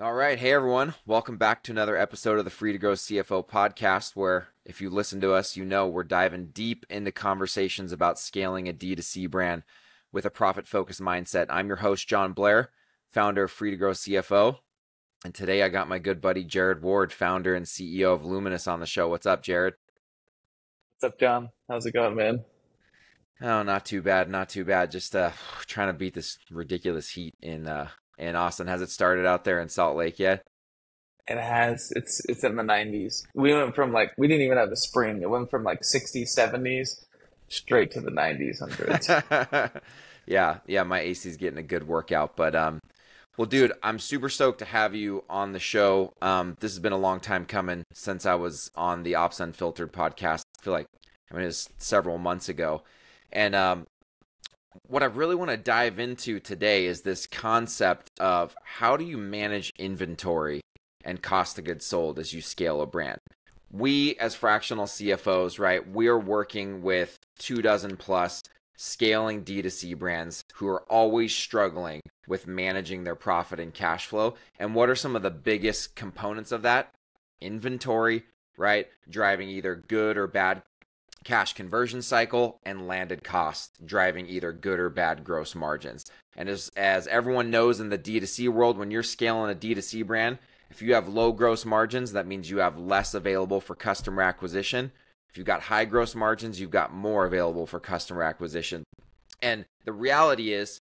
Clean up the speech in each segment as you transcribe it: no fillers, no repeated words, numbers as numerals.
All right. Hey, everyone. Welcome back to another episode of the Free to Grow CFO podcast, where if you listen to us, you know we're diving deep into conversations about scaling a D2C brand with a profit-focused mindset. I'm your host, Jon Blair, founder of Free to Grow CFO. And today I got my good buddy, Jared Ward, founder and CEO of Luminous on the show. What's up, Jared? What's up, John? How's it going, man? Oh, not too bad. Not too bad. Just trying to beat this ridiculous heat in Austin. Has it started out there in Salt Lake yet? It has. It's in the 90s. We went from we didn't even have a spring. It went from 60s, 70s straight to the 90s, hundreds. Yeah, my AC's getting a good workout. But well, dude, I'm super stoked to have you on the show. This has been a long time coming since I was on the Ops Unfiltered podcast. I feel like it was several months ago. And what I really want to dive into today is this concept of how do you manage inventory and cost of goods sold as you scale a brand. We, as fractional CFOs, right, we are working with 24 plus scaling D2C brands who are always struggling with managing their profit and cash flow. And what are some of the biggest components of that? Inventory, right? Driving either good or bad cash conversion cycle, and landed cost, driving either good or bad gross margins. And as everyone knows in the D2C world, when you're scaling a D2C brand, if you have low gross margins, that means you have less available for customer acquisition. If you've got high gross margins, you've got more available for customer acquisition. And the reality is,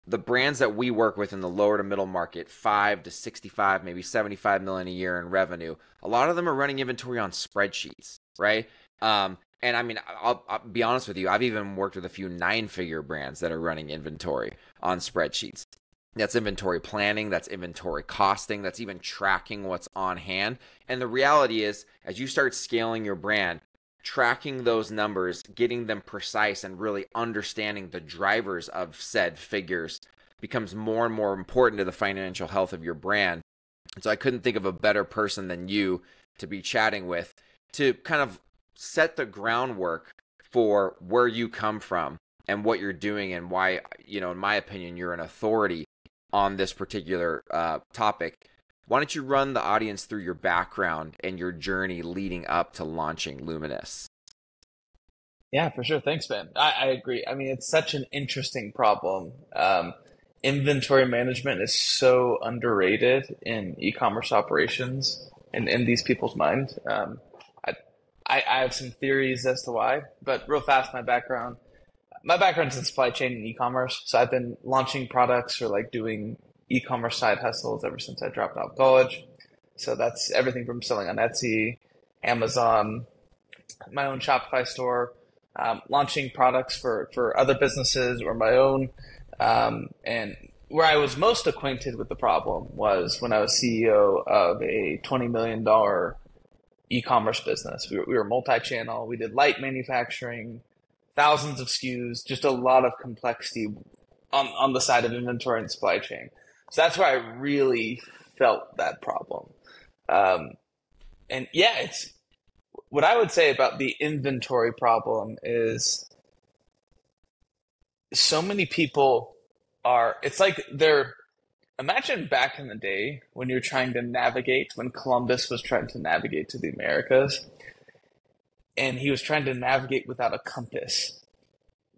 the brands that we work with in the lower to middle market, 5 to 65, maybe 75 million a year in revenue, a lot of them are running inventory on spreadsheets, right? And I mean, I'll be honest with you, I've even worked with a few 9-figure brands that are running inventory on spreadsheets. That's inventory planning, that's inventory costing, that's even tracking what's on hand. And the reality is, as you start scaling your brand, tracking those numbers, getting them precise, and really understanding the drivers of said figures becomes more and more important to the financial health of your brand. And so I couldn't think of a better person than you to be chatting with to kind of set the groundwork for where you come from and what you're doing and why, in my opinion, you're an authority on this particular topic. Why don't you run the audience through your background and your journey leading up to launching Luminous? Yeah, for sure. Thanks, man. I agree. I mean, it's such an interesting problem. Inventory management is so underrated in e-commerce operations and in these people's mind. I have some theories as to why, but real fast, my background. My background's in supply chain and e-commerce, so I've been launching products or doing e-commerce side hustles ever since I dropped out of college. So that's everything from selling on Etsy, Amazon, my own Shopify store, launching products for other businesses or my own. And where I was most acquainted with the problem was when I was CEO of a $20 million e-commerce business. We were multi-channel. We did light manufacturing, thousands of SKUs, just a lot of complexity on the side of inventory and supply chain. So that's where I really felt that problem. And yeah, it's what I would say about the inventory problem is so many people it's like imagine back in the day when you're trying to navigate, when Columbus was trying to navigate to the Americas, and he was trying to navigate without a compass.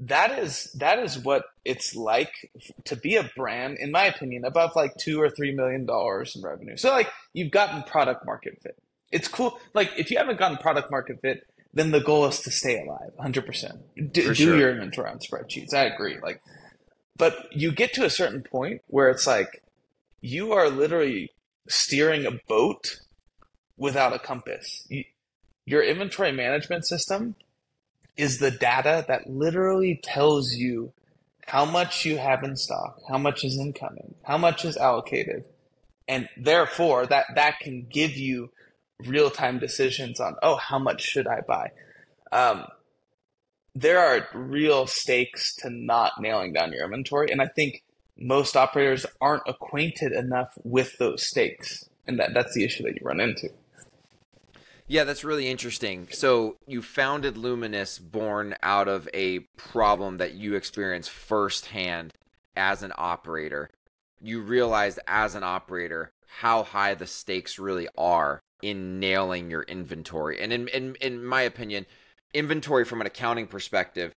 That is what it's like to be a brand, in my opinion, above $2 or $3 million in revenue. So you've gotten product market fit. It's cool. If you haven't gotten product market fit, then the goal is to stay alive, 100%. Do your inventory on spreadsheets. I agree. But you get to a certain point where it's you are literally steering a boat without a compass. Your inventory management system is the data that literally tells you how much you have in stock, how much is incoming, how much is allocated. And therefore, that can give you real-time decisions on, how much should I buy? There are real stakes to not nailing down your inventory. And I think most operators aren't acquainted enough with those stakes. And that's the issue that you run into. Yeah, that's really interesting. So you founded Luminous born out of a problem that you experienced firsthand as an operator. you realize as an operator how high the stakes really are in nailing your inventory. And in my opinion, inventory from an accounting perspective,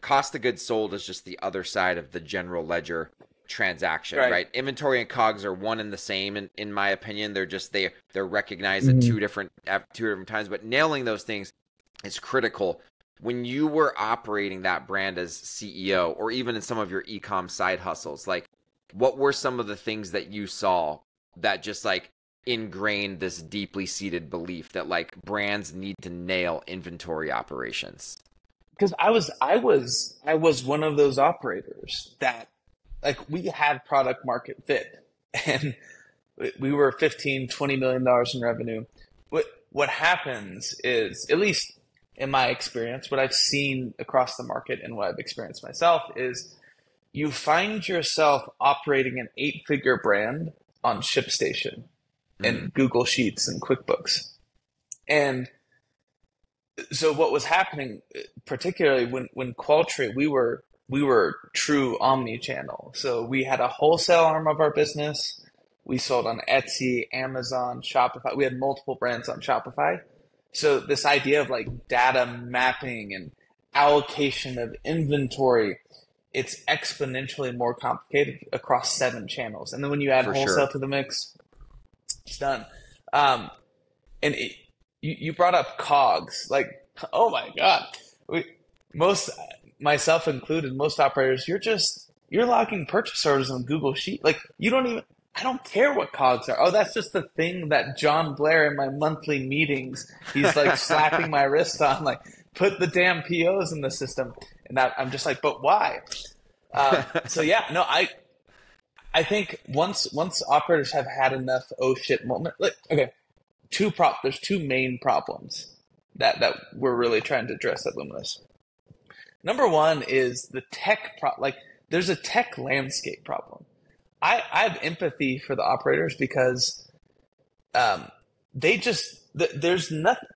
cost of goods sold is just the other side of the general ledger transaction, right? Inventory and COGS are one and the same in my opinion. They're recognized at two different times, but nailing those things is critical. When you were operating that brand as CEO, or even in some of your e-com side hustles, like what were some of the things that you saw that just like ingrained this deeply seated belief that like brands need to nail inventory operations? Because I was one of those operators that, like, we had product market fit, and we were $15-20 million in revenue. What happens is, at least in my experience, what I've seen across the market and what I've experienced myself is you find yourself operating an 8-figure brand on ShipStation and Google Sheets and QuickBooks. And so what was happening, particularly when Qualtry, we were true omni-channel. So we had a wholesale arm of our business. We sold on Etsy, Amazon, Shopify. We had multiple brands on Shopify. So this idea of like data mapping and allocation of inventory, it's exponentially more complicated across 7 channels. And then when you add wholesale to the mix, it's done. And you brought up COGS. Like, oh my God. Myself included, most operators, you're logging purchase orders on Google Sheet. Like, I don't care what COGS are. Oh, that's just the thing that Jon Blair in my monthly meetings, he's like slapping my wrist on, like, put the damn POs in the system. And I'm just like, but why? So yeah, no, I think once operators have had enough oh shit moment, like, okay, there's 2 main problems that we're really trying to address at Luminous. Number one is the tech like there's a tech landscape problem. I have empathy for the operators because there's nothing.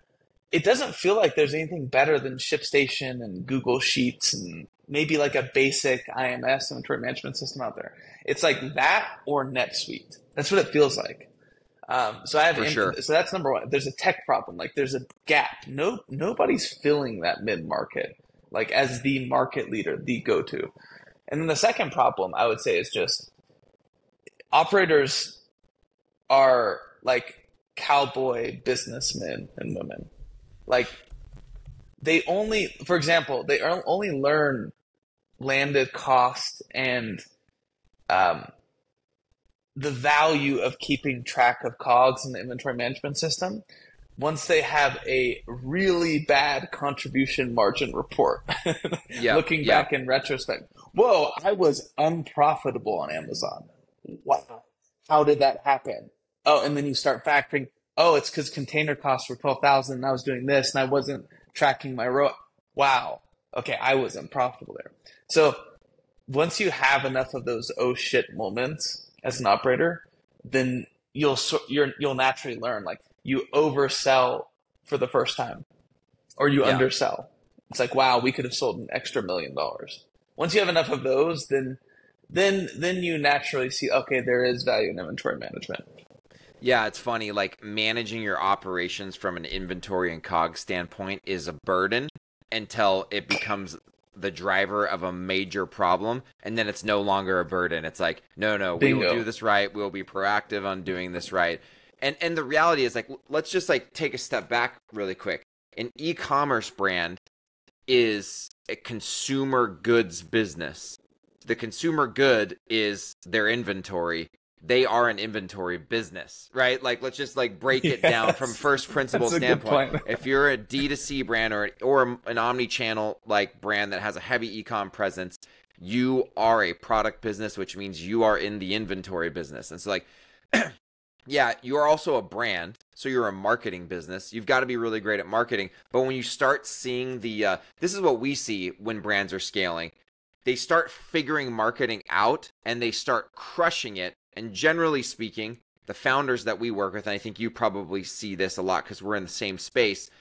It doesn't feel like there's anything better than ShipStation and Google Sheets and maybe like a basic IMS, inventory management system out there. It's like that or NetSuite. That's what it feels like. So I have empathy. So that's number one. There's a tech problem. Like there's a gap. Nobody's filling that mid-market like as the market leader, the go-to. And then the second problem I would say is just operators are like cowboy businessmen and women. Like for example, they only learn landed cost and the value of keeping track of COGS in the inventory management system once they have a really bad contribution margin report. Looking back in retrospect, whoa, I was unprofitable on Amazon. Wow. How did that happen? Oh, and then you start factoring, oh, it's because container costs were $12,000 and I was doing this and I wasn't tracking my ROI. Wow. Okay, I was unprofitable there. So once you have enough of those oh shit moments as an operator, then you'll naturally learn, like, you oversell for the first time or you undersell. It's like, wow, we could have sold an extra $1 million. Once you have enough of those, then you naturally see, okay, there is value in inventory management. Yeah, it's funny, like managing your operations from an inventory and COGS standpoint is a burden until it becomes the driver of a major problem, and then it's no longer a burden. It's like, no, we will do this right. We'll be proactive on doing this right. And the reality is, like, let's just like take a step back really quick. An e-commerce brand is a consumer goods business. The consumer good is their inventory. They are an inventory business, right? Like, let's just like break it down from first principle standpoint. If you're a D2C brand or an omni-channel like brand that has a heavy e-com presence, you are a product business, which means you are in the inventory business. And so like, yeah, you are also a brand, so you're a marketing business. You've got to be really great at marketing. But when you start seeing this is what we see when brands are scaling. They start figuring marketing out and they start crushing it. And generally speaking, the founders that we work with, and I think you probably see this a lot because we're in the same space,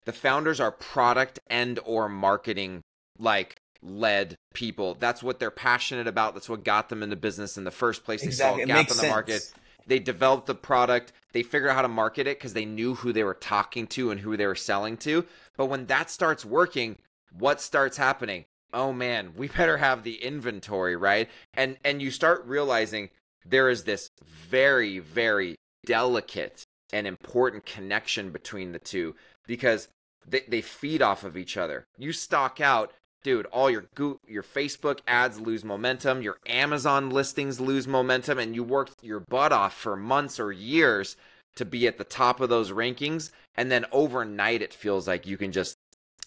the founders are product and or marketing like led people. That's what they're passionate about. That's what got them into business in the first place. They saw Exactly. a It gap makes in the sense. market. They developed the product. They figured out how to market it because they knew who they were talking to and who they were selling to. But when that starts working, what starts happening? Oh man, we better have the inventory, right? And you start realizing there is this very, very delicate and important connection between the two because they feed off of each other. You stock out, dude, all your Facebook ads lose momentum, your Amazon listings lose momentum, and you worked your butt off for months or years to be at the top of those rankings, and then overnight it feels like you can just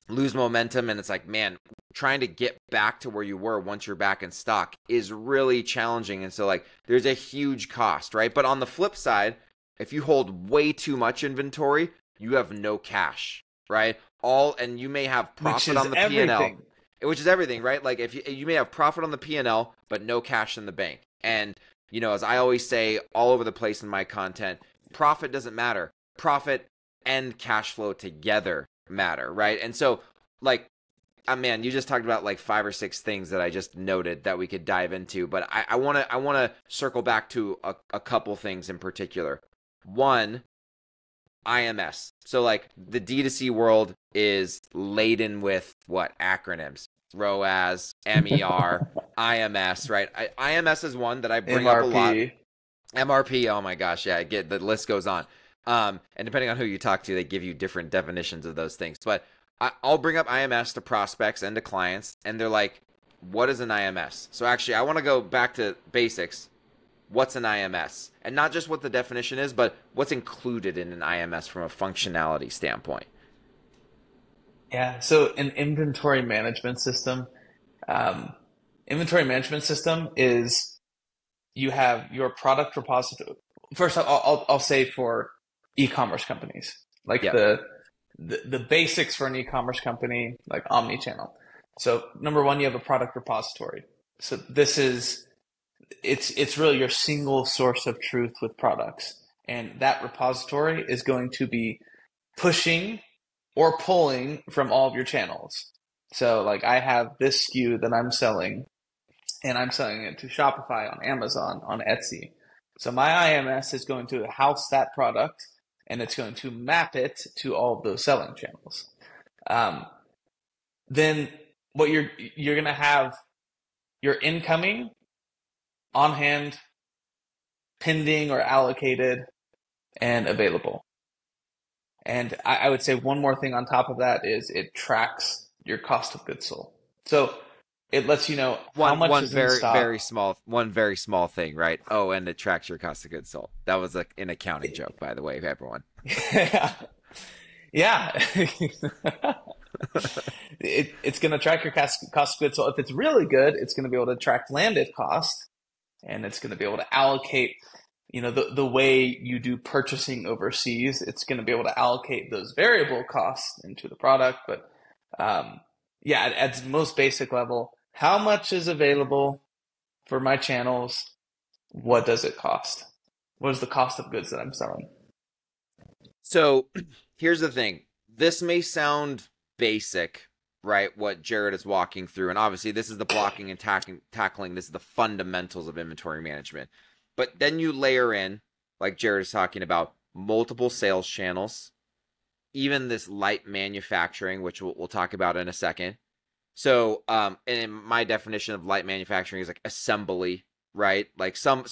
lose momentum, and it's like, man, trying to get back to where you were once you're back in stock is really challenging. And so like there's a huge cost, right? But on the flip side, if you hold way too much inventory, you have no cash, right? And you may have profit on the P&L, which is everything, right? Like if you may have profit on the P&L, but no cash in the bank. And you know, as I always say all over the place in my content, profit doesn't matter. Profit and cash flow together matter, right? And so like, man, you just talked about like 5 or 6 things that I just noted that we could dive into, but I want to circle back to a couple things in particular. One, IMS. So like the D2C world is laden with what acronyms? ROAS, MER, IMS, right? IMS is one that I bring up a lot. MRP, oh my gosh, yeah, the list goes on. And depending on who you talk to, they give you different definitions of those things. But I'll bring up IMS to prospects and to clients, and they're like, what is an IMS? So actually, I want to go back to basics. What's an IMS? And not just what the definition is, but what's included in an IMS from a functionality standpoint. Yeah, so an inventory management system. Inventory management system is you have your product repository. First, I'll say for e-commerce companies, like the basics for an e-commerce company, like omni-channel. So number one, you have a product repository. So this is, it's really your single source of truth with products. And that repository is going to be pushing or pulling from all of your channels. So like I have this SKU that I'm selling, and I'm selling it to Shopify, on Amazon, on Etsy. So my IMS is going to house that product, and it's going to map it to all of those selling channels. Then what you're going to have your incoming, on hand, pending or allocated, and available. And I would say one more thing on top of that is it tracks your cost of goods sold. So it lets you know how much is in stock. One very small thing, right? Oh, and it tracks your cost of goods sold. That was an accounting joke, by the way, everyone. Yeah. It's going to track your cost of goods sold. If it's really good, it's going to be able to track landed cost, and it's going to be able to allocate, you know, the way you do purchasing overseas. It's going to be able to allocate those variable costs into the product. But yeah, at its most basic level, how much is available for my channels? What does it cost? What is the cost of goods that I'm selling? So here's the thing. This may sound basic, right? What Jared is walking through. And obviously this is the blocking and tackling. This is the fundamentals of inventory management. But then you layer in, like Jared is talking about, multiple sales channels, even this light manufacturing, which we'll talk about in a second. So, and in my definition of light manufacturing is like assembly, right? Like some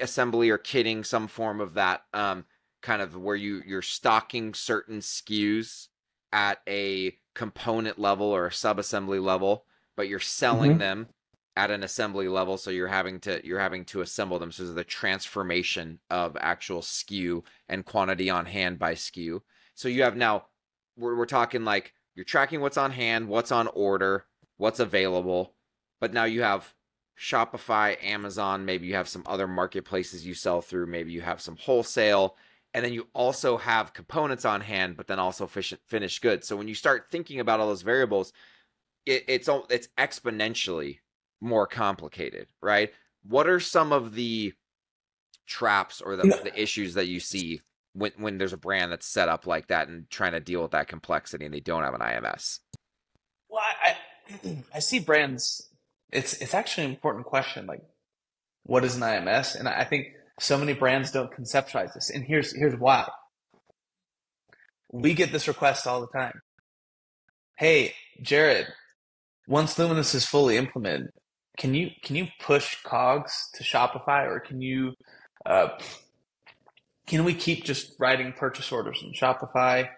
assembly or kitting, some form of that, kind of where you're stocking certain SKUs at a component level or a sub-assembly level, but you're selling them at an assembly level, so you're having to assemble them. So there's the transformation of actual SKU and quantity on hand by SKU. So you have now, we're talking like you're tracking what's on hand, what's on order, what's available, but now you have Shopify, Amazon, maybe you have some other marketplaces you sell through, maybe you have some wholesale, and then you also have components on hand, but then also finished goods. So when you start thinking about all those variables, it's exponentially more complicated, right? What are some of the traps or the issues that you see when there's a brand that's set up like that and trying to deal with that complexity and they don't have an IMS? Well, I see brands. It's actually an important question. Like, what is an IMS? And I think so many brands don't conceptualize this. And here's why. We get this request all the time. Hey, Jared, once Luminous is fully implemented, can you push COGS to Shopify, or can we keep just writing purchase orders in Shopify?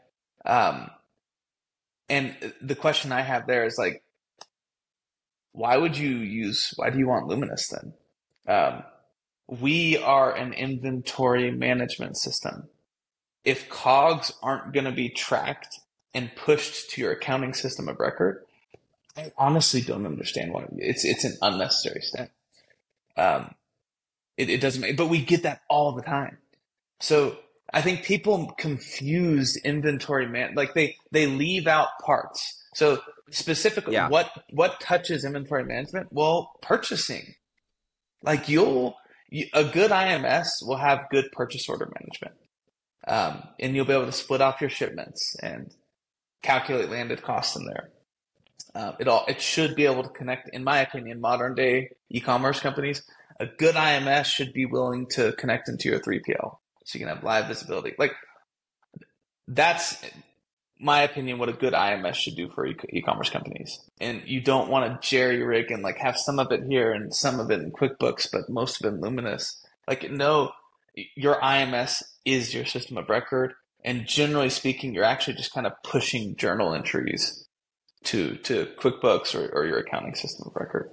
And the question I have there is like, why do you want Luminous then? We are an inventory management system. If COGS aren't going to be tracked and pushed to your accounting system of record, I honestly don't understand why. It's an unnecessary step. It doesn't make, but we get that all the time. So I think people confuse inventory like they leave out parts. So specifically, what touches inventory management? Well, purchasing. Like a good IMS will have good purchase order management. And you'll be able to split off your shipments and calculate landed costs in there. It should be able to connect, in my opinion, modern day e-commerce companies. A good IMS should be willing to connect into your 3PL, so you can have live visibility. Like, that's my opinion what a good IMS should do for e-commerce companies. And you don't want to jerry rig and like have some of it here and some of it in QuickBooks, but most of it in Luminous. Like, no, your IMS is your system of record. And generally speaking, you're actually just kind of pushing journal entries to QuickBooks or your accounting system of record.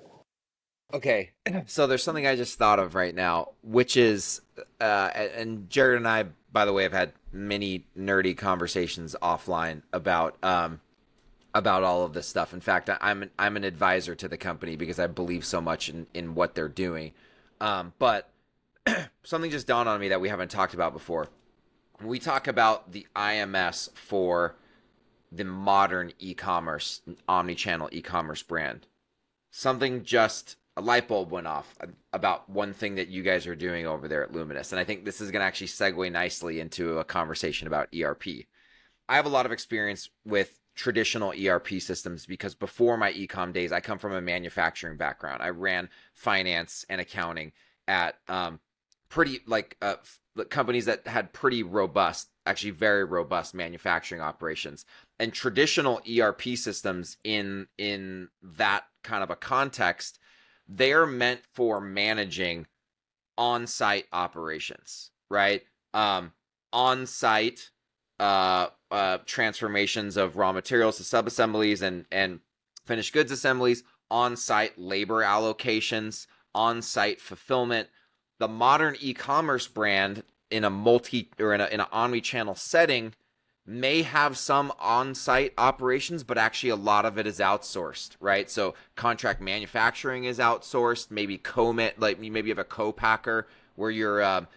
Okay, so there's something I just thought of right now, which is, and Jared and I, by the way, have had many nerdy conversations offline about all of this stuff. In fact, I'm an advisor to the company because I believe so much in what they're doing. But something just dawned on me that we haven't talked about before. When we talk about the IMS for the modern e-commerce, omni-channel e-commerce brand, a light bulb went off about one thing that you guys are doing over there at Luminous. And I think this is going to actually segue nicely into a conversation about ERP. I have a lot of experience with traditional ERP systems because before my e-com days, I come from a manufacturing background. I ran finance and accounting at companies that had pretty robust, actually very robust manufacturing operations. And traditional ERP systems in that kind of a context, they're meant for managing on-site operations, right? On-site transformations of raw materials to sub-assemblies and finished goods assemblies, on-site labor allocations, on-site fulfillment. The modern e-commerce brand in an omni-channel setting may have some on-site operations, but actually a lot of it is outsourced, right? So contract manufacturing is outsourced. Maybe maybe you have a co-packer where you have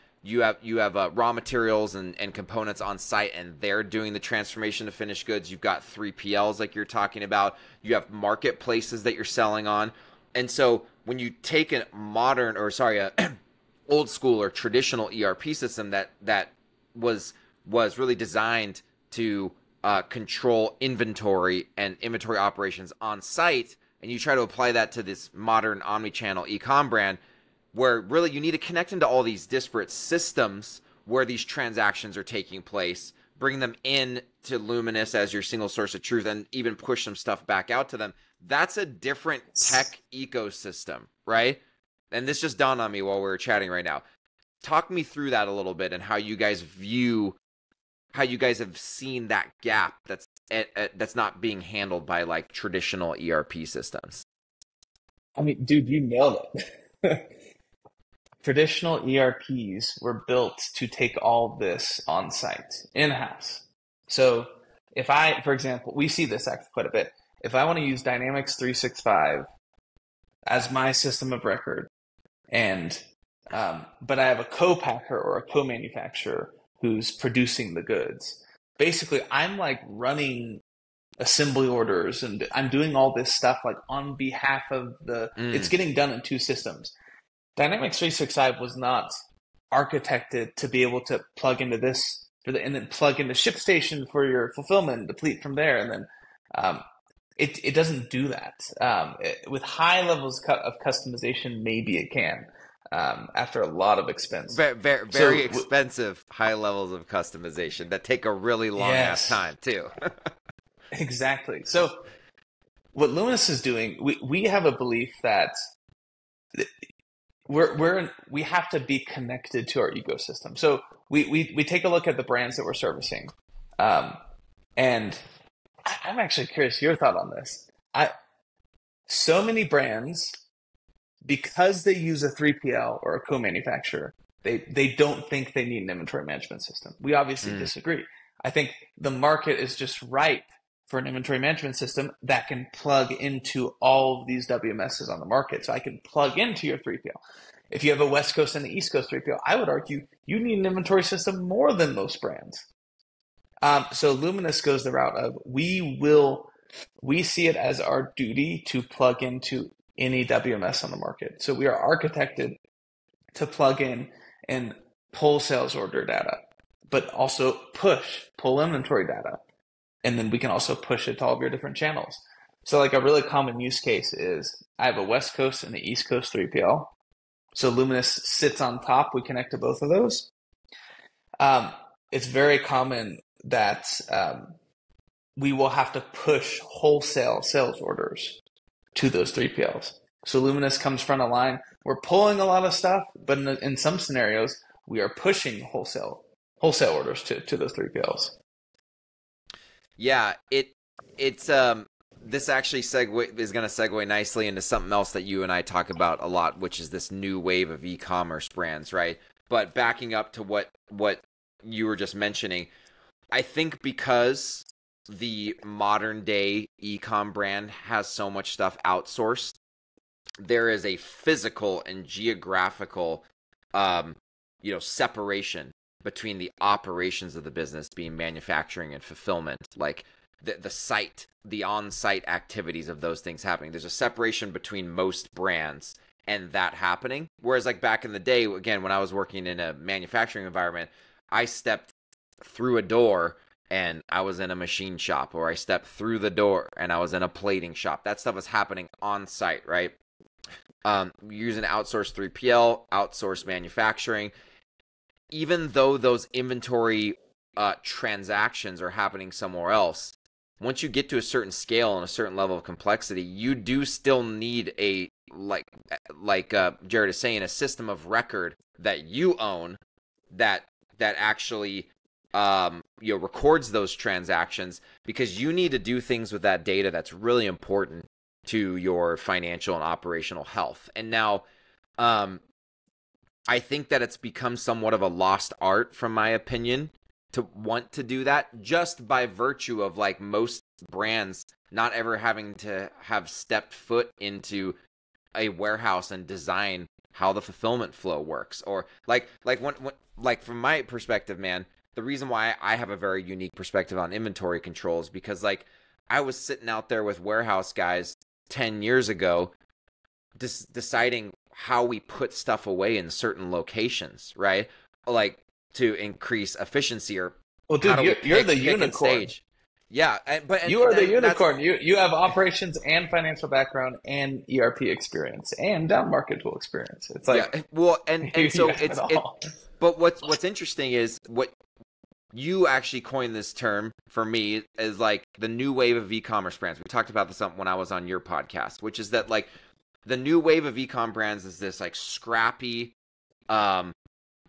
raw materials and components on site, and they're doing the transformation to finished goods. You've got 3PLs like you're talking about. You have marketplaces that you're selling on, and so when you take a old school or traditional ERP system that was really designed to control inventory and inventory operations on site, and you try to apply that to this modern omni-channel e-com brand, where really you need to connect into all these disparate systems where these transactions are taking place, bring them in to Luminous as your single source of truth, and even push some stuff back out to them. That's a different tech ecosystem, right? And this just dawned on me while we were chatting right now. Talk me through that a little bit and how you guys have seen that gap that's not being handled by like traditional ERP systems. I mean, dude, you nailed it. Traditional ERPs were built to take all this on site, in-house. So for example, we see this actually quite a bit. If I want to use Dynamics 365 as my system of record, but I have a co-packer or a co-manufacturer who's producing the goods, basically I'm like running assembly orders and I'm doing all this stuff like on behalf of it's getting done in two systems. Dynamics 365 was not architected to be able to plug into this and then plug into ShipStation for your fulfillment, deplete from there. And then it doesn't do that. With high levels of customization, maybe it can, after a lot of expense. Very expensive high levels of customization that take a really long ass time too. Exactly. So what Luminous is doing, we have a belief that we have to be connected to our ecosystem. So we take a look at the brands that we're servicing, and I'm actually curious your thought on this. So many brands, because they use a 3PL or a co-manufacturer, they don't think they need an inventory management system. We obviously disagree. I think the market is just ripe for an inventory management system that can plug into all of these WMSs on the market. So I can plug into your 3PL. If you have a West Coast and an East Coast 3PL, I would argue you need an inventory system more than most brands. So Luminous goes the route of we see it as our duty to plug into any WMS on the market. So we are architected to plug in and pull sales order data, but also pull inventory data. And then we can also push it to all of your different channels. So like a really common use case is I have a West Coast and the East Coast 3PL. So Luminous sits on top. We connect to both of those. It's very common that we will have to push wholesale sales orders to those 3PLs. So Luminous comes front of line. We're pulling a lot of stuff, but in some scenarios, we are pushing wholesale orders to those 3PLs. Yeah, it's this actually is going to segue nicely into something else that you and I talk about a lot, which is this new wave of e-commerce brands, right? But backing up to what you were just mentioning, I think because the modern day e-com brand has so much stuff outsourced, there is a physical and geographical separation between the operations of the business being manufacturing and fulfillment, like the site, the on-site activities of those things happening. There's a separation between most brands and that happening. Whereas like back in the day, again, when I was working in a manufacturing environment, I stepped through a door and I was in a machine shop, or I stepped through the door and I was in a plating shop. That stuff is happening on site, right? Using outsourced 3PL, outsourced manufacturing. Even though those inventory transactions are happening somewhere else, once you get to a certain scale and a certain level of complexity, you do still need a, like Jared is saying, a system of record that you own that actually records those transactions, because you need to do things with that data that's really important to your financial and operational health. And now, I think that it's become somewhat of a lost art, from my opinion, to want to do that, just by virtue of like most brands not ever having to have stepped foot into a warehouse and design how the fulfillment flow works. Or like from my perspective, man, the reason why I have a very unique perspective on inventory control is because like I was sitting out there with warehouse guys 10 years ago deciding how we put stuff away in certain locations, right? Like to increase efficiency, or well, dude, you're the unicorn. Yeah, you are the unicorn. You have operations and financial background and ERP experience and down market tool experience. It's like, yeah, well, and so it's but what's interesting is what you actually coined this term for me is like the new wave of e-commerce brands. We talked about this when I was on your podcast, which is that like the new wave of e-com brands is this like scrappy,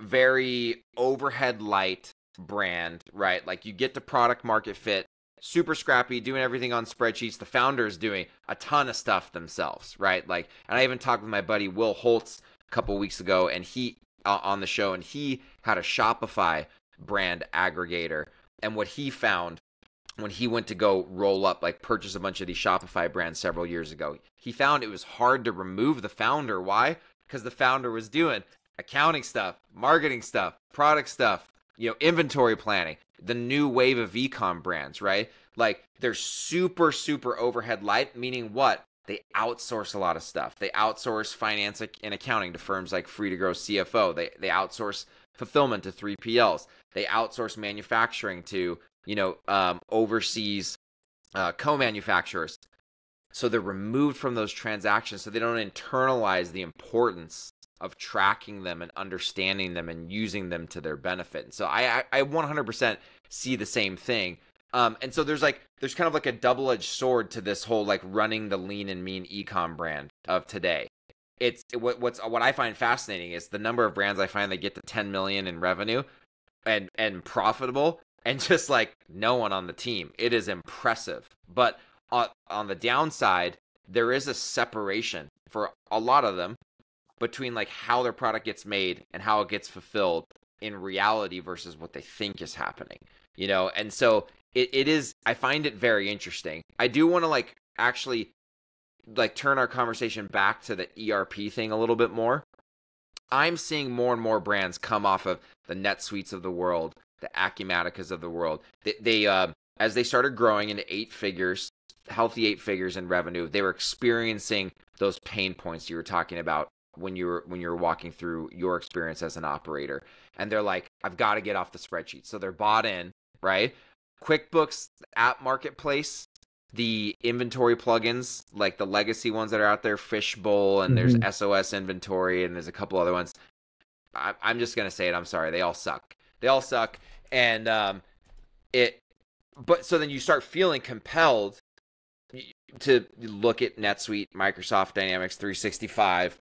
very overhead light brand, right? Like you get to product market fit, super scrappy, doing everything on spreadsheets. The founders doing a ton of stuff themselves, right? Like, and I even talked with my buddy Will Holtz a couple of weeks ago, and he on the show, and he had a Shopify brand aggregator, and what he found when he went to go roll up, like purchase a bunch of these Shopify brands several years ago, he found it was hard to remove the founder. Why? Because the founder was doing accounting stuff, marketing stuff, product stuff, inventory planning. The new wave of e-com brands, right? Like they're super, super overhead light, meaning what? They outsource a lot of stuff. They outsource finance and accounting to firms like Grow CFO. They outsource fulfillment to 3PLs. They outsource manufacturing to, overseas co-manufacturers. So they're removed from those transactions so they don't internalize the importance of tracking them and understanding them and using them to their benefit. And so I 100% see the same thing. And so there's kind of like a double-edged sword to this whole like running the lean and mean e-com brand of today. It's what I find fascinating is the number of brands I find that get to 10 million in revenue and profitable and just like no one on the team. It is impressive. But on the downside, there is a separation for a lot of them between like how their product gets made and how it gets fulfilled in reality versus what they think is happening, And so it is, I find it very interesting. I do want to like actually like turn our conversation back to the ERP thing a little bit more. I'm seeing more and more brands come off of the NetSuites of the world, the Acumaticas of the world. They as they started growing into healthy eight figures in revenue, they were experiencing those pain points you were talking about when you were walking through your experience as an operator. And they're like, I've got to get off the spreadsheet. So they're bought in, right? QuickBooks app marketplace, the inventory plugins, like the legacy ones that are out there, Fishbowl, and there's SOS inventory, and there's a couple other ones. I'm just going to say it. I'm sorry. They all suck. And but so then you start feeling compelled to look at NetSuite, Microsoft Dynamics 365,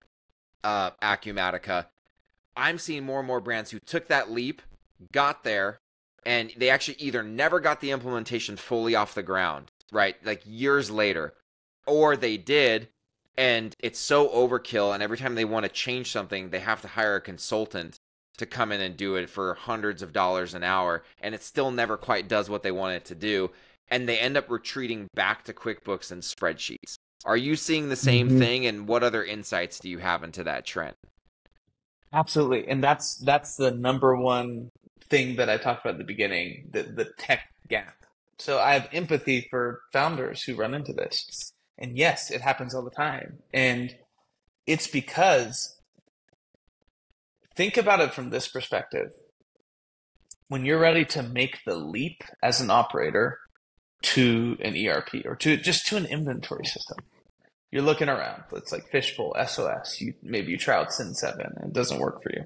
Acumatica. I'm seeing more and more brands who took that leap, got there, and they actually either never got the implementation fully off the ground, right? Like years later, or they did, and it's so overkill, and every time they want to change something, they have to hire a consultant to come in and do it for hundreds of dollars an hour, and it still never quite does what they want it to do, and they end up retreating back to QuickBooks and spreadsheets. Are you seeing the same thing, and what other insights do you have into that trend? Absolutely, and that's the number one thing that I talked about at the beginning, the tech gap. So I have empathy for founders who run into this. And yes, it happens all the time. And it's because, think about it from this perspective. When you're ready to make the leap as an operator to an ERP or to an inventory system, you're looking around. It's like Fishbowl, SOS. Maybe you try out Sin7 and it doesn't work for you.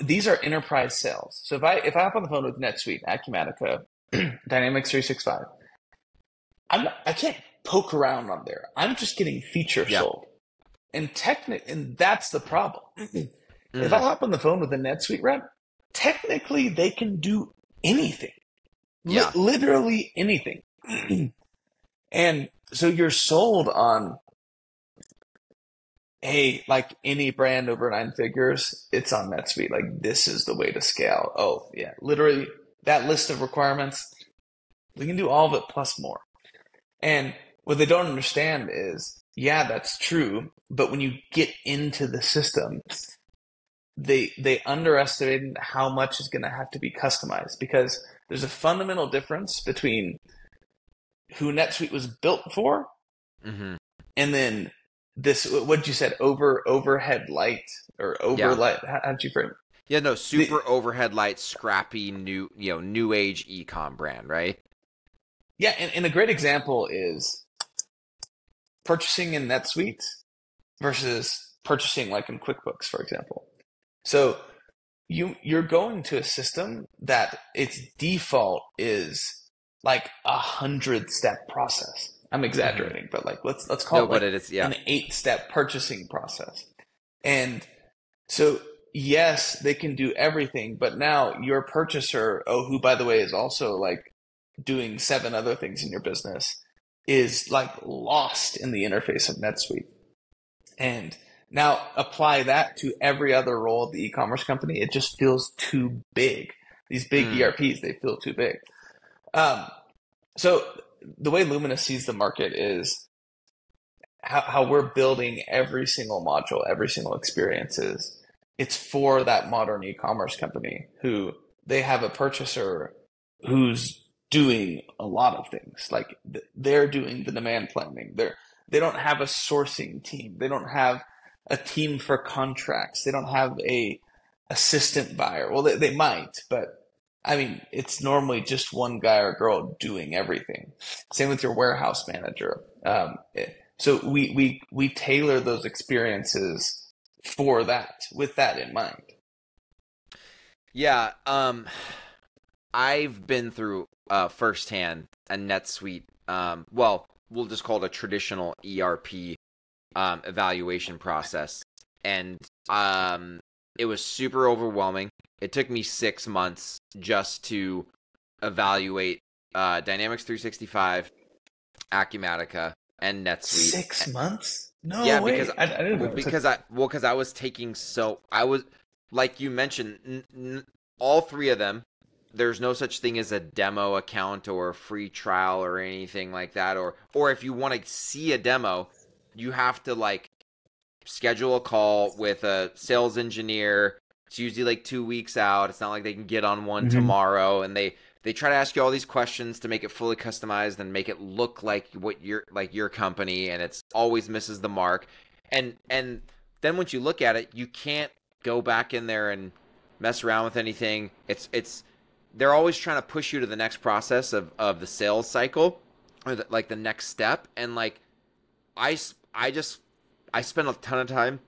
These are enterprise sales. So if I hop on the phone with NetSuite, Acumatica, Dynamics 365, I can't poke around on there. I'm just getting feature sold. And that's the problem. If I hop on the phone with a NetSuite rep, technically they can do anything. Literally anything. And so you're sold on, hey, like any brand over 9 figures, it's on NetSuite. Like, this is the way to scale. Oh, yeah. Literally, that list of requirements, we can do all of it plus more. And what they don't understand is, yeah, that's true. But when you get into the system, they underestimate how much is going to have to be customized, because there's a fundamental difference between who NetSuite was built for and then this, what you said, overhead light or overlight. How did you frame it? Yeah, no, super overhead light, scrappy, new age e-com brand, right? Yeah, and a great example is purchasing in NetSuite versus purchasing like in QuickBooks, for example. So you're going to a system that its default is like 100-step process. I'm exaggerating, but like let's call it, like it is, an 8-step purchasing process. And so yes, they can do everything, but now your purchaser, who by the way is also like doing 7 other things in your business, is like lost in the interface of NetSuite. And now apply that to every other role of the e-commerce company. It just feels too big. These big ERPs, they feel too big. So the way Luminous sees the market is how we're building every single module, every single experience is, it's for that modern e-commerce company who they have a purchaser who's doing a lot of things. Like they're doing the demand planning. They don't have a sourcing team. They don't have a team for contracts. They don't have a assistant buyer. Well, they might, but I mean, it's normally just one guy or girl doing everything. Same with your warehouse manager. So we tailor those experiences for that, with that in mind. Yeah, I've been through firsthand a NetSuite. Well, we'll just call it a traditional ERP evaluation process, and it was super overwhelming. It took me 6 months just to evaluate Dynamics 365, Acumatica, and NetSuite. 6 months? No Yeah, way. because I didn't know. because I was taking I was, like you mentioned, all three of them. There's no such thing as a demo account or a free trial or anything like that. Or if you want to see a demo, you have to like schedule a call with a sales engineer. It's usually like 2 weeks out. It's not like they can get on one tomorrow, and they try to ask you all these questions to make it fully customized and make it look like what your company, and it's always misses the mark. And then once you look at it, you can't go back in there and mess around with anything. It's they're always trying to push you to the next process of the sales cycle, or the next step. And like I spent a ton of time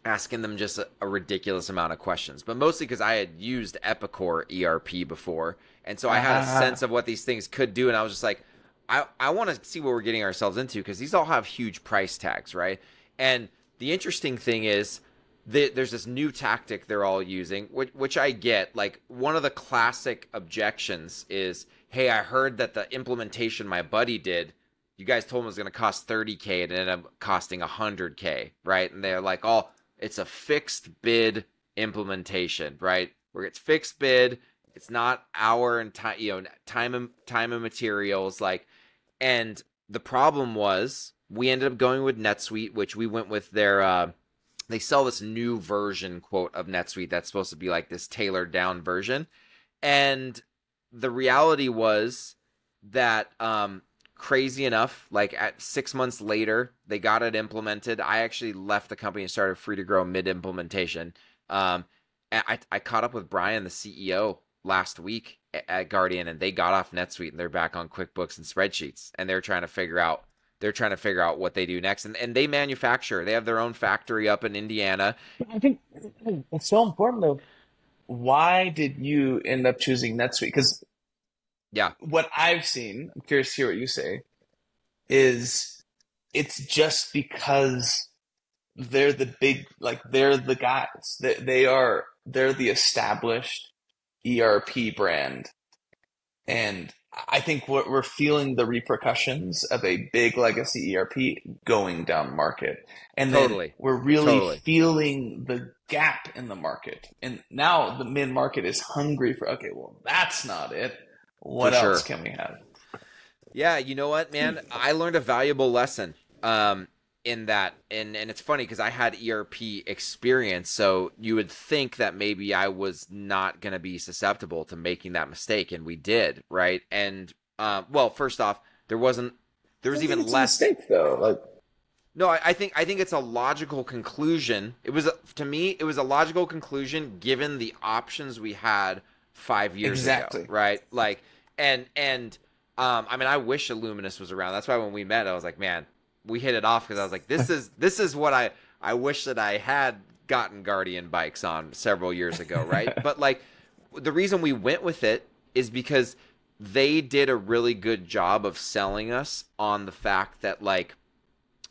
asking them just a ridiculous amount of questions, but mostly because I had used Epicor ERP before, and so I had a sense of what these things could do, and I was just like, I want to see what we're getting ourselves into, because these all have huge price tags, right? And the interesting thing is, there's this new tactic they're all using, which I get. Like, one of the classic objections is, hey, I heard that the implementation my buddy did, you guys told him it was going to cost $30K, and it ended up costing $100K, right? And they're like, oh, it's a fixed bid implementation, right? Where it's fixed bid, it's not hour and time, time and materials, like. And the problem was, we ended up going with NetSuite, which we went with their. They sell this new version, quote, of NetSuite that's supposed to be like this tailored down version, and the reality was that crazy enough, like at 6 months later, they got it implemented. I actually left the company and started Free to Grow mid-implementation. And I caught up with Brian, the CEO, last week at Guardian, and they got off NetSuite and they're back on QuickBooks and spreadsheets, and they're trying to figure out what they do next. And they manufacture. They have their own factory up in Indiana. I think it's so important though. Why did you end up choosing NetSuite? Because yeah, what I've seen, I'm curious to hear what you say, is it's just because they're the big, like they're the guys. They're the established ERP brand. And I think we're feeling the repercussions of a big legacy ERP going down market. And then we're really feeling the gap in the market. And now the mid-market is hungry for, okay, well, that's not it. What else can we have? Yeah, you know what, man? I learned a valuable lesson in that. And it's funny because I had ERP experience, so you would think that maybe I was not going to be susceptible to making that mistake, and we did, right? And well, first off, there was even less mistake though. Like, no, I think it's a logical conclusion. To me, it was a logical conclusion given the options we had 5 years ago, right? Like, and I mean, I wish Luminous was around. That's why when we met, I was like, man, we hit it off, because I was like, this is what I wish that I had gotten Guardian bikes on several years ago, right? But like, the reason we went with it is because they did a really good job of selling us on the fact that like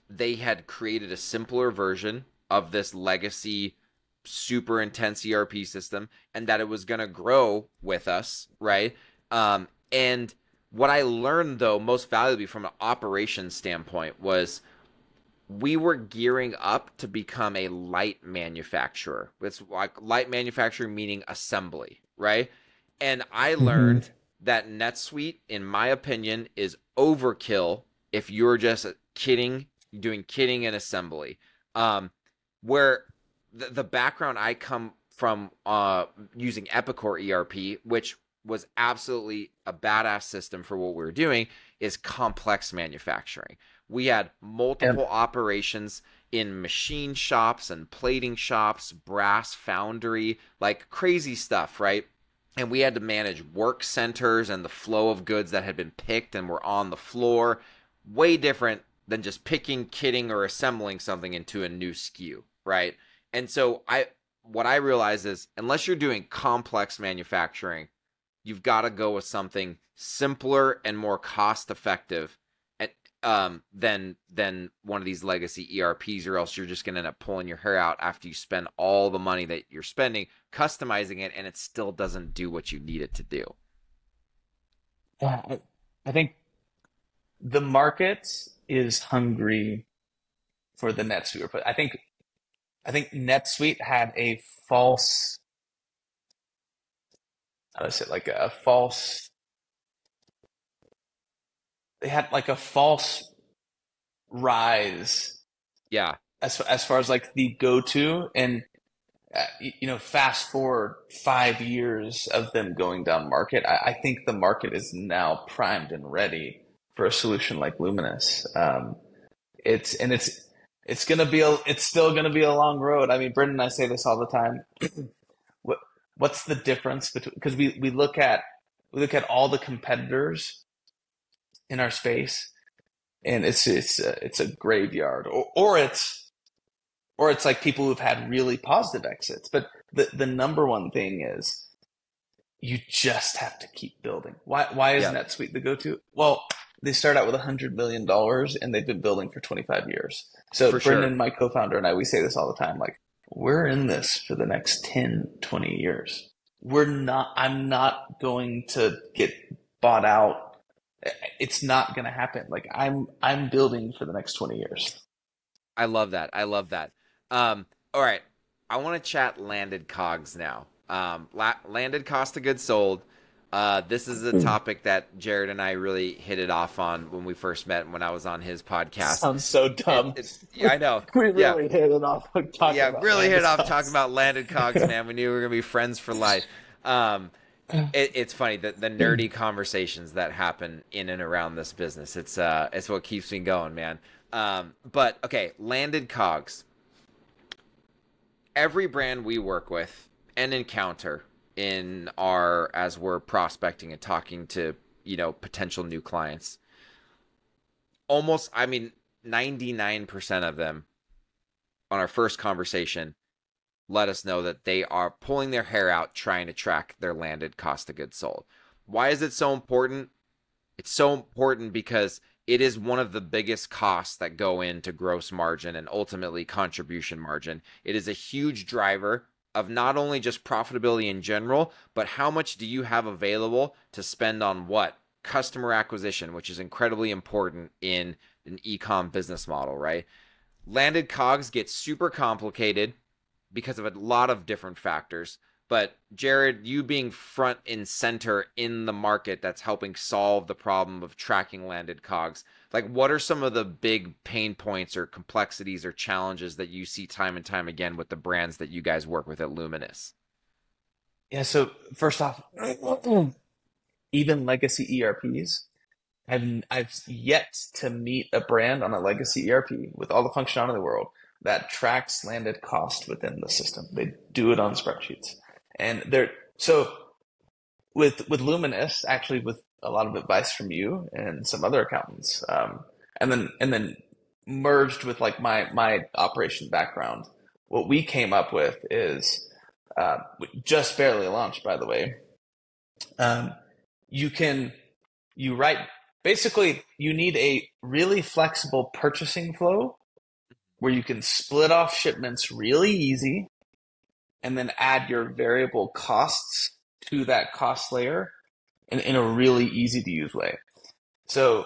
they had created a simpler version of this legacy super intense ERP system, and that it was going to grow with us, right? And what I learned, though, most valuably from an operations standpoint, was we were gearing up to become a light manufacturer. It's like light manufacturing meaning assembly, right? And I learned that NetSuite, in my opinion, is overkill if you're just doing kitting and assembly. Where the background I come from using Epicor ERP, which was absolutely a badass system for what we were doing, is complex manufacturing. We had multiple operations in machine shops and plating shops, brass foundry, like crazy stuff, right? and we had to manage work centers and the flow of goods that had been picked and were on the floor. Way different than just picking, kitting, or assembling something into a new SKU, right? And so what I realize is, unless you're doing complex manufacturing, you've got to go with something simpler and more cost effective than one of these legacy ERPs, or else you're just going to end up pulling your hair out after you spend all the money that you're spending customizing it, and it still doesn't do what you need it to do. Yeah, I think the market is hungry for the NetSuite. But I think NetSuite had a false, how do I say it, like a false, they had like a false rise. Yeah. As far as like the go-to, and fast forward 5 years of them going down market, I think the market is now primed and ready for a solution like Luminous. It's still gonna be a long road. I mean, Brendan and I say this all the time. What's the difference between, because we look at all the competitors in our space, and it's a graveyard, or it's like people who've had really positive exits. But the number one thing is you just have to keep building. Why is NetSuite the go-to? Well, they start out with $100 million and they've been building for 25 years. So Brendan, my co-founder, and I, we say this all the time, like, we're in this for the next 10, 20 years. I'm not going to get bought out. It's not going to happen. Like, I'm building for the next 20 years. I love that. All right. I want to chat landed COGS now. Landed cost of goods sold. This is a topic that Jared and I really hit it off on when we first met, when I was on his podcast. Sounds so dumb. Yeah, I know. We really hit it off talking about landed COGS, man. We knew we were going to be friends for life. It's funny, the nerdy conversations that happen in and around this business. It's what keeps me going, man. But okay, landed COGS. Every brand we work with and encounter as we're prospecting and talking to, potential new clients, 99% of them on our first conversation let us know that they are pulling their hair out trying to track their landed cost of goods sold. Why is it so important? It's so important because it is one of the biggest costs that go into gross margin and ultimately contribution margin. It is a huge driver of not only just profitability in general, but how much do you have available to spend on what? Customer acquisition, which is incredibly important in an e-com business model, right? Landed COGS gets super complicated because of a lot of different factors. But Jared, you being front and center in the market that's helping solve the problem of tracking landed COGS, like, what are some of the big pain points or complexities or challenges that you see time and time again with the brands that you guys work with at Luminous? Yeah, so first off, even legacy ERPs, I've yet to meet a brand on a legacy ERP with all the functionality in the world that tracks landed cost within the system. They do it on spreadsheets. And so with Luminous, actually with a lot of advice from you and some other accountants, and then merged with like my operation background, what we came up with is, just barely launched, by the way. Basically you need a really flexible purchasing flow where you can split off shipments really easy, and then add your variable costs to that cost layer in a really easy to use way. So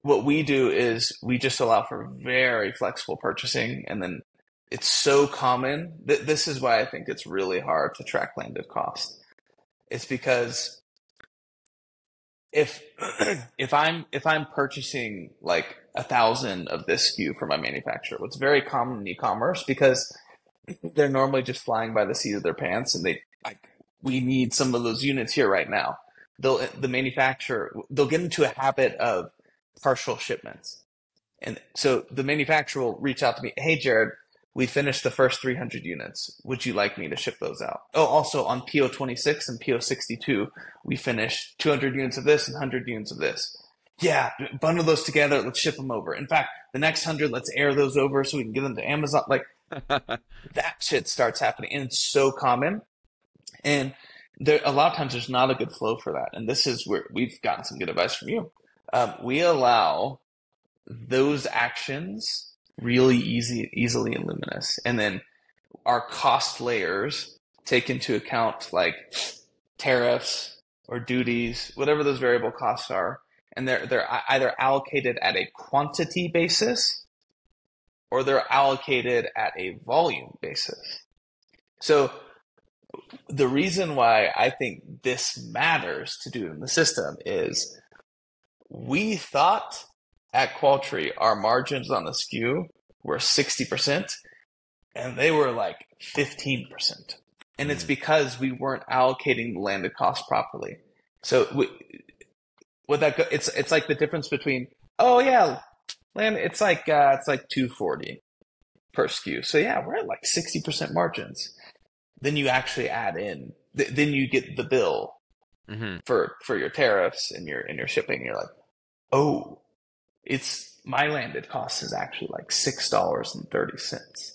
what we do is we just allow for very flexible purchasing, and then it's so common that this is why I think it's really hard to track landed cost. It's because if I'm purchasing like 1,000 of this SKU from my manufacturer, what's very common in e-commerce, because they're normally just flying by the seat of their pants, and we need some of those units here right now. They'll get into a habit of partial shipments. And so the manufacturer will reach out to me, hey, Jared, we finished the first 300 units. Would you like me to ship those out? Oh, also on PO 26 and PO 62, we finished 200 units of this and 100 units of this. Yeah, bundle those together. Let's ship them over. In fact, the next 100, let's air those over so we can get them to Amazon. Like that shit starts happening, and it's so common. And there, a lot of times there's not a good flow for that. And this is where we've gotten some good advice from you. We allow those actions really easily in Luminous. And then our cost layers take into account like tariffs or duties, whatever those variable costs are. And they're either allocated at a quantity basis or they're allocated at a volume basis. So the reason why I think this matters to do in the system is we thought at Qualtry our margins on the SKU were 60% and they were like 15%. And it's because we weren't allocating the landed cost properly. So it's like the difference between, oh yeah, it's like 240 per SKU. So yeah, we're at like 60% margins. Then you actually add in, then you get the bill for your tariffs and your shipping. And you're like, oh, it's my landed cost is actually like $6.30.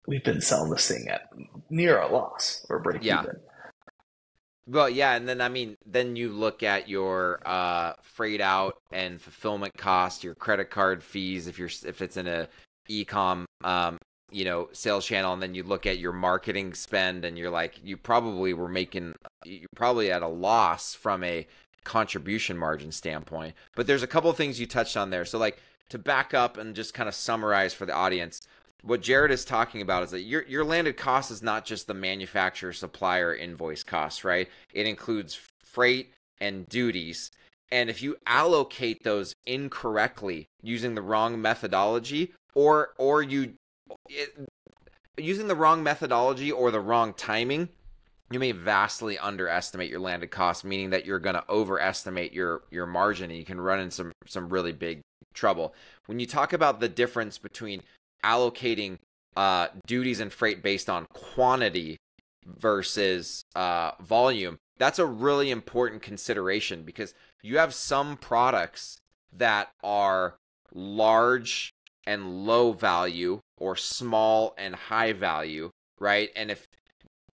We've been selling this thing at near a loss or break even. Well, yeah, and then I mean, then you look at your freight out and fulfillment cost, your credit card fees if it's in a e-com sales channel, and then you look at your marketing spend, and you're like, you're probably at a loss from a contribution margin standpoint. But there's a couple of things you touched on there. So like to back up and just kind of summarize for the audience, what Jared is talking about is that your landed cost is not just the manufacturer supplier invoice costs, right? It includes freight and duties. And if you allocate those incorrectly using the wrong methodology using the wrong methodology or the wrong timing, you may vastly underestimate your landed cost, meaning that you're going to overestimate your margin and you can run in some really big trouble. When you talk about the difference between allocating duties and freight based on quantity versus volume, that's a really important consideration, because you have some products that are large and low value or small and high value, right? And if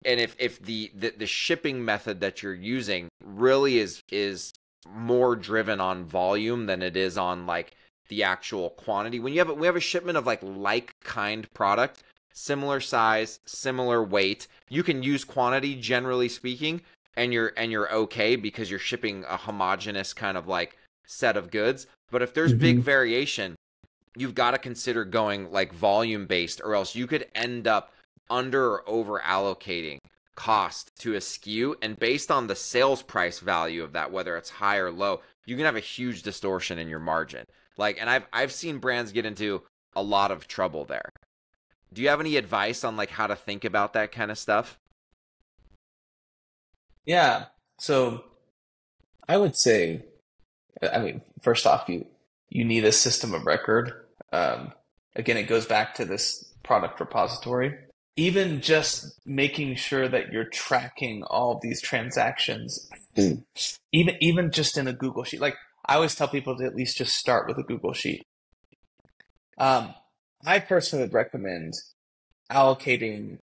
the shipping method that you're using really is more driven on volume than it is on like the actual quantity. When we have a shipment of like kind product, similar size, similar weight, you can use quantity generally speaking, and you're okay because you're shipping a homogeneous kind of like set of goods. But if there's big variation, you've got to consider going like volume based, or else you could end up under or over allocating cost to a SKU, and based on the sales price value of that, whether it's high or low, you can have a huge distortion in your margin. Like, and I've seen brands get into a lot of trouble there. Do you have any advice on like how to think about that kind of stuff? Yeah. So I would say, I mean, first off, you need a system of record. Again, it goes back to this product repository. Even just making sure that you're tracking all of these transactions, even just in a Google Sheet. Like, I always tell people to at least just start with a Google Sheet. I personally would recommend allocating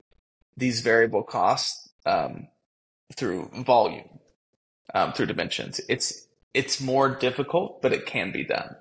these variable costs through volume, through dimensions. It's more difficult, but it can be done.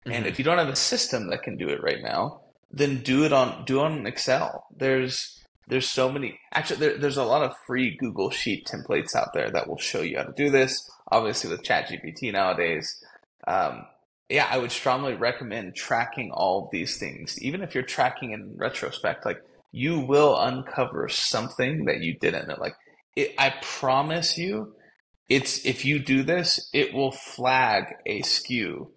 And if you don't have a system that can do it right now, then do it on Excel. There's so many. Actually, there's a lot of free Google Sheet templates out there that will show you how to do this. Obviously, with ChatGPT nowadays, I would strongly recommend tracking all of these things. Even if you're tracking in retrospect, like, you will uncover something that you didn't know. Like, I promise you, if you do this, it will flag a SKU.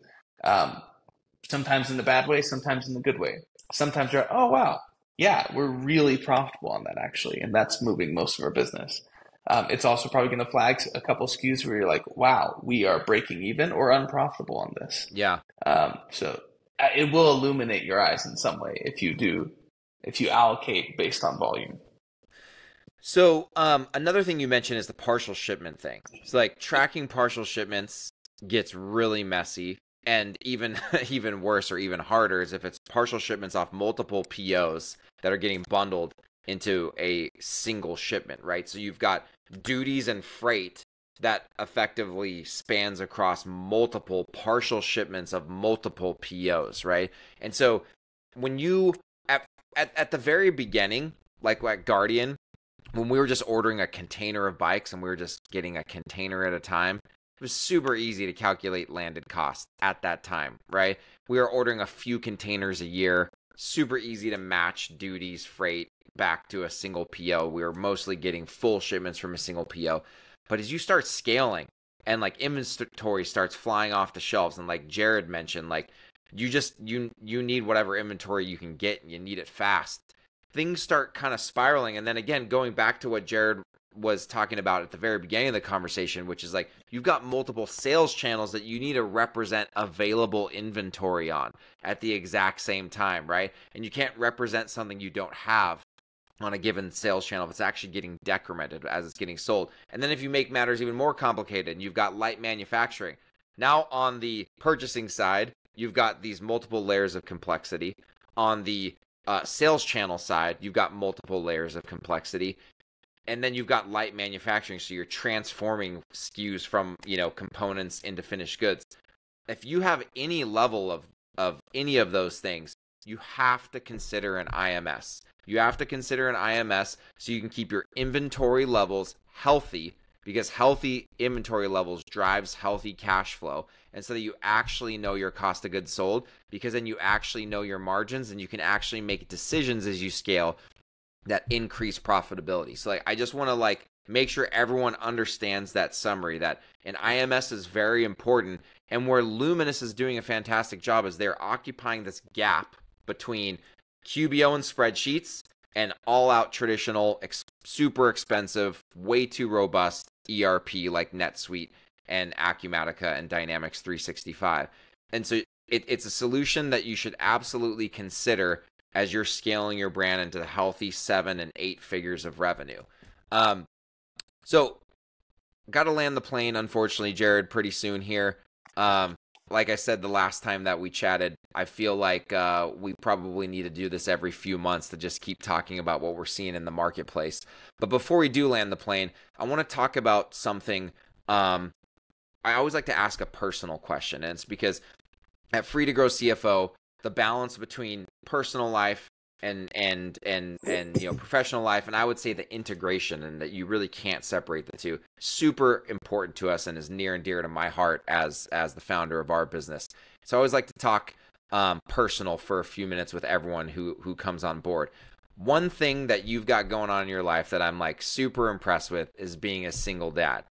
Sometimes in the bad way, sometimes in the good way. Sometimes you're, oh wow, yeah, we're really profitable on that actually, and that's moving most of our business. It's also probably going to flag a couple SKUs where you're like, wow, we are breaking even or unprofitable on this. Yeah. So it will illuminate your eyes in some way if you allocate based on volume. So another thing you mentioned is the partial shipment thing. So like tracking partial shipments gets really messy, and even even worse or even harder is if it's partial shipments off multiple POs that are getting bundled into a single shipment, right? So you've got duties and freight that effectively spans across multiple partial shipments of multiple POs, right? And so when you at the very beginning, like at Guardian, when we were just ordering a container of bikes and we were just getting a container at a time, it was super easy to calculate landed cost at that time, right? We were ordering a few containers a year, super easy to match duties, freight back to a single PO. We were mostly getting full shipments from a single PO. But as you start scaling and like inventory starts flying off the shelves, and like Jared mentioned, like you need whatever inventory you can get, and you need it fast. Things start kind of spiraling. And then again, going back to what Jared was talking about at the very beginning of the conversation, which is like you've got multiple sales channels that you need to represent available inventory on at the exact same time, right? And you can't represent something you don't have on a given sales channel if it's actually getting decremented as it's getting sold. And then if you make matters even more complicated and you've got light manufacturing, now on the purchasing side, you've got these multiple layers of complexity. On the sales channel side, you've got multiple layers of complexity. And then you've got light manufacturing, so you're transforming SKUs from, components into finished goods. If you have any level of any of those things, you have to consider an IMS. You have to consider an IMS so you can keep your inventory levels healthy, because healthy inventory levels drives healthy cash flow. And so that you actually know your cost of goods sold, because then you actually know your margins and you can actually make decisions as you scale that increase profitability. So like, I just want to make sure everyone understands that summary, that an IMS is very important. And where Luminous is doing a fantastic job is they're occupying this gap between QBO and spreadsheets and all out traditional, super expensive, way too robust ERP like NetSuite and Acumatica and Dynamics 365. And so it's a solution that you should absolutely consider as you're scaling your brand into the healthy 7 and 8 figures of revenue. So got to land the plane, unfortunately, Jared, pretty soon here. Like I said the last time that we chatted, I feel like we probably need to do this every few months to just keep talking about what we're seeing in the marketplace. But before we do land the plane, I want to talk about something. I always like to ask a personal question, and it's because at Free to Grow CFO, the balance between personal life and professional life, and I would say the integration, and that you really can't separate the two, super important to us and is near and dear to my heart as the founder of our business. So I always like to talk personal for a few minutes with everyone who comes on board. One thing that you've got going on in your life that I'm super impressed with is being a single dad.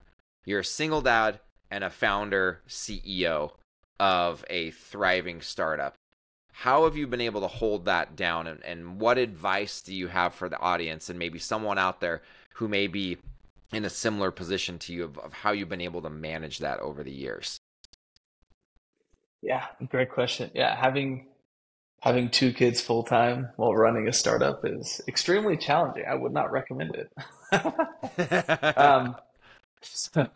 You're a single dad and a founder, CEO of a thriving startup. How have you been able to hold that down, and what advice do you have for the audience and maybe someone out there who may be in a similar position to you of how you've been able to manage that over the years? Yeah, great question. Yeah, having 2 kids full time while running a startup is extremely challenging. I would not recommend it. So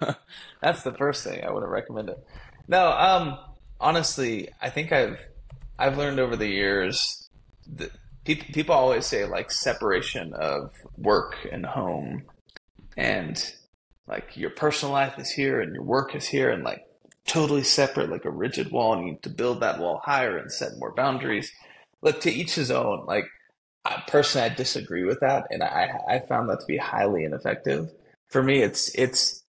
that's the first thing. I wouldn't recommend it. No, honestly, I think I've learned over the years that people always say separation of work and home, and your personal life is here and your work is here, and totally separate, like a rigid wall, and you need to build that wall higher and set more boundaries. Look, to each his own. Personally, I disagree with that, and I found that to be highly ineffective. For me, it's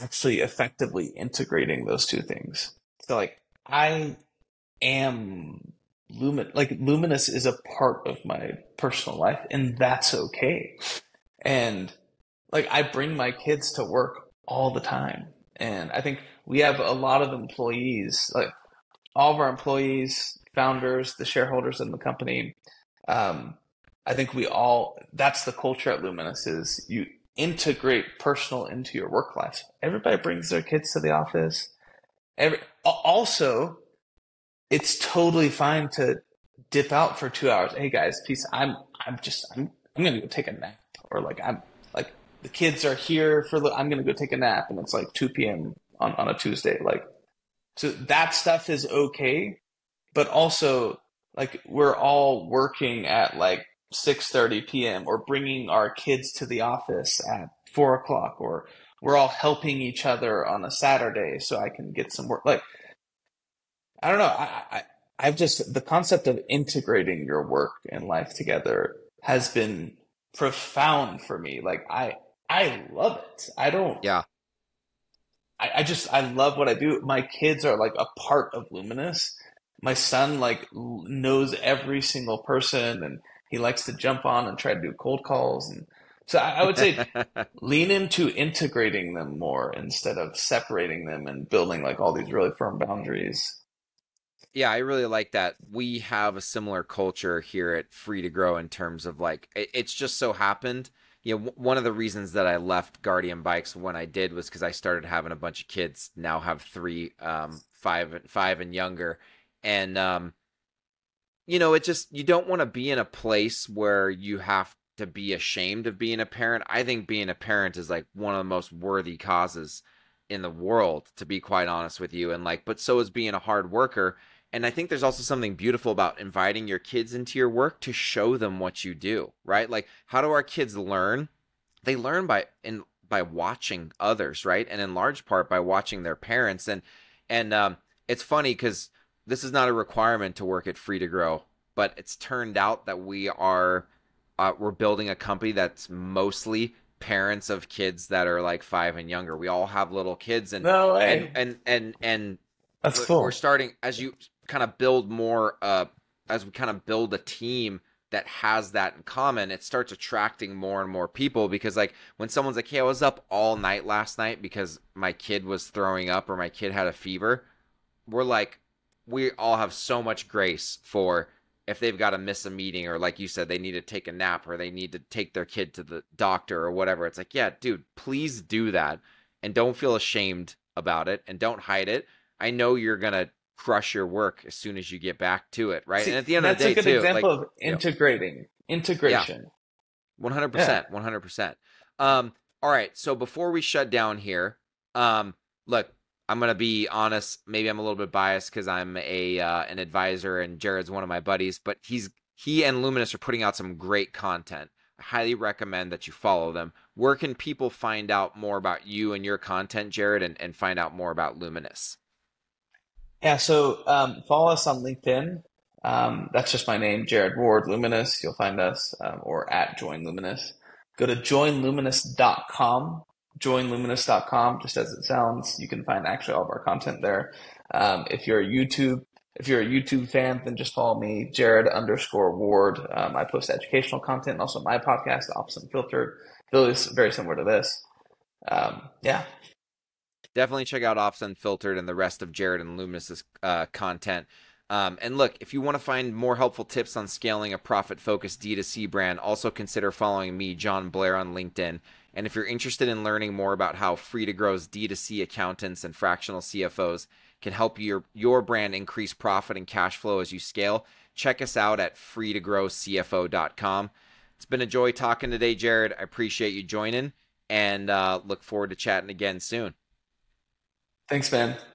actually effectively integrating those two things. So I am Luminous is a part of my personal life, and that's okay. And I bring my kids to work all the time. And I think we have a lot of employees, all of our employees, founders, the shareholders in the company. I think that's the culture at Luminous, is you integrate personal into your work life. Everybody brings their kids to the office. Also, it's totally fine to dip out for 2 hours. Hey guys, peace. I'm gonna go take a nap, or like I'm like the kids are here I'm gonna go take a nap, and it's like 2 p.m. on a Tuesday. Like, so that stuff is okay, but also like we're all working at like 6:30 p.m. or bringing our kids to the office at 4 o'clock, or we're all helping each other on a Saturday so I can get some work. Like, I don't know. I've just, the concept of integrating your work and life together has been profound for me. Like, I love it. Yeah. I love what I do. My kids are like a part of Luminous. My son like knows every single person, and he likes to jump on and try to do cold calls. And so I would say lean into integrating them more instead of separating them and building like all these really firm boundaries. Yeah, I really like that. We have a similar culture here at Free to Grow in terms of like it's just so happened. One of the reasons that I left Guardian Bikes when I did was because I started having a bunch of kids. Now have three, five and younger, and it just, you don't want to be in a place where you have to be ashamed of being a parent. I think being a parent is like one of the most worthy causes in the world, to be quite honest with you. And like, but so is being a hard worker. And I think there's also something beautiful about inviting your kids into your work to show them what you do, right? Like, how do our kids learn? They learn by watching others, right? And in large part by watching their parents. And it's funny because this is not a requirement to work at Free to Grow, but it's turned out that we're building a company that's mostly parents of kids that are like 5 and younger. We all have little kids, and No way. and That's cool. we're starting, as you kind of build more, as we kind of build a team that has that in common, it starts attracting more and more people. Because like when someone's like, hey, I was up all night last night because my kid was throwing up or my kid had a fever, we're like, we all have so much grace for if they've got to miss a meeting, or like you said, they need to take a nap, or they need to take their kid to the doctor or whatever. It's like, yeah, dude, please do that. And don't feel ashamed about it, and don't hide it. I know you're going to crush your work as soon as you get back to it, right? See, and at the end of the day, that's a good example like, of integration. Yeah, 100%, 100%. All right, so before we shut down here, look, I'm gonna be honest. Maybe I'm a little bit biased because I'm an advisor and Jared's one of my buddies. But he and Luminous are putting out some great content. I highly recommend that you follow them. Where can people find out more about you and your content, Jared, and find out more about Luminous? Yeah, so follow us on LinkedIn. That's just my name, Jared Ward, Luminous. You'll find us, or at Join Luminous. Go to joinluminous.com. Joinluminous.com, just as it sounds. You can find actually all of our content there. If you're a YouTube fan, then just follow me, Jared_Ward. I post educational content, and also my podcast, Ops Unfiltered. Very similar to this. Yeah. Definitely check out Ops Unfiltered and the rest of Jared and Luminous's content. And look, if you want to find more helpful tips on scaling a profit-focused D2C brand, also consider following me, Jon Blair, on LinkedIn. And if you're interested in learning more about how Free to Grow's D2C accountants and fractional CFOs can help your brand increase profit and cash flow as you scale, check us out at freetogrowcfo.com. It's been a joy talking today, Jared. I appreciate you joining, and look forward to chatting again soon. Thanks, man.